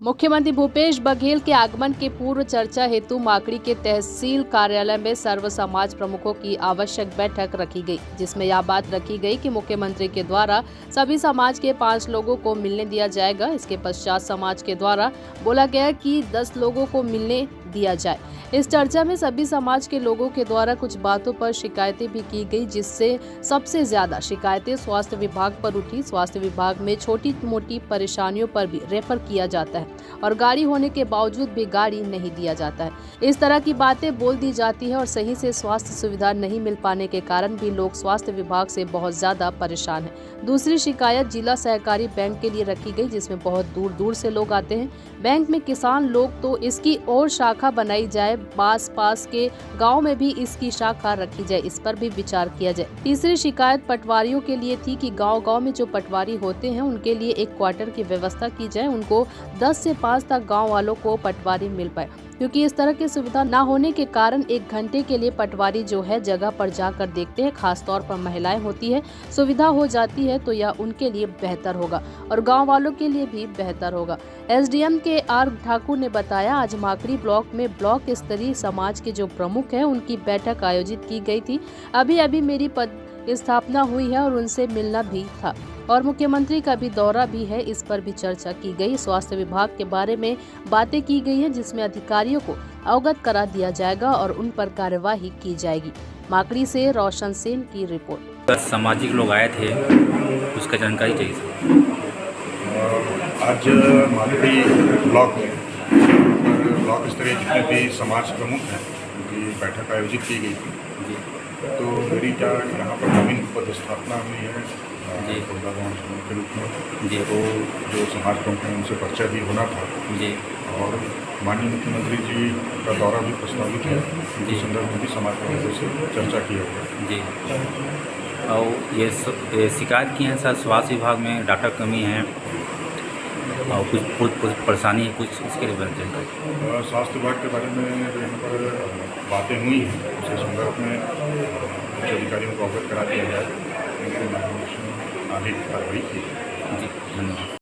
मुख्यमंत्री भूपेश बघेल के आगमन के पूर्व चर्चा हेतु माकड़ी के तहसील कार्यालय में सर्व समाज प्रमुखों की आवश्यक बैठक रखी गई, जिसमें यह बात रखी गई कि मुख्यमंत्री के द्वारा सभी समाज के 5 लोगों को मिलने दिया जाएगा। इसके पश्चात समाज के द्वारा बोला गया कि 10 लोगों को मिलने दिया जाए। इस चर्चा में सभी समाज के लोगों के द्वारा कुछ बातों पर शिकायतें भी की गई, जिससे सबसे ज्यादा शिकायतें स्वास्थ्य विभाग पर उठी। स्वास्थ्य विभाग में छोटी मोटी परेशानियों पर भी रेफर किया जाता है और गाड़ी होने के बावजूद भी गाड़ी नहीं दिया जाता है। इस तरह की बातें बोल दी जाती है और सही से स्वास्थ्य सुविधा नहीं मिल पाने के कारण भी लोग स्वास्थ्य विभाग से बहुत ज्यादा परेशान हैं। दूसरी शिकायत जिला सहकारी बैंक के लिए रखी गई, जिसमें बहुत दूर दूर से लोग आते हैं। बैंक में किसान लोग तो इसकी और शाखा बनाई जाए, पास के गांव में भी इसकी शाखा रखी जाए, इस पर भी विचार किया जाए। तीसरी शिकायत पटवारियों के लिए थी कि गांव-गांव में जो पटवारी होते हैं उनके लिए एक क्वार्टर की व्यवस्था की जाए, उनको 10 से 5 तक गांव वालों को पटवारी मिल पाए, क्योंकि इस तरह की सुविधा न होने के कारण 1 घंटे के लिए पटवारी जो है जगह पर जाकर देखते हैं। खासतौर पर महिलाएं होती है, सुविधा हो जाती है तो यह उनके लिए बेहतर होगा और गांव वालों के लिए भी बेहतर होगा। एसडीएम के आर ठाकुर ने बताया, आज माकड़ी ब्लॉक में ब्लॉक स्तरीय समाज के जो प्रमुख हैं उनकी बैठक आयोजित की गई थी। अभी मेरी पद स्थापना हुई है और उनसे मिलना भी था और मुख्यमंत्री का भी दौरा भी है, इस पर भी चर्चा की गई। स्वास्थ्य विभाग के बारे में बातें की गई हैं, जिसमें अधिकारियों को अवगत करा दिया जाएगा और उन पर कार्यवाही की जाएगी। माकड़ी से रोशन सेन की रिपोर्ट। सामाजिक लोग आए थे, उसका जानकारी चाहिए। आज माकड़ी ब्लॉक में ब्लॉक स्तरीय जितने भी समाज प्रमुख हैं उनकी बैठक आयोजित की गई थी। तो मेरी क्या यहाँ पर नवीन पदस्थापना हुई है के रूप में जी। तो जो समाज प्रमुख हैं उनसे परिचय भी होना था जी। और माननीय मुख्यमंत्री जी का दौरा भी प्रस्तावित है, इस संदर्भ में भी समाज प्रमुखों से चर्चा की है जी। और ये शिकायत की है सर, स्वास्थ्य विभाग में डाटा कमी है और कुछ परेशानी है, कुछ इसके लिए जानकारी। स्वास्थ्य विभाग के बारे में जो यहाँ पर बातें हुई हैं उसके संदर्भ में कुछ अधिकारियों को अवगत करा दिया जाए, उनके मार्गदर्शन आगे कार्रवाई की। जी, धन्यवाद।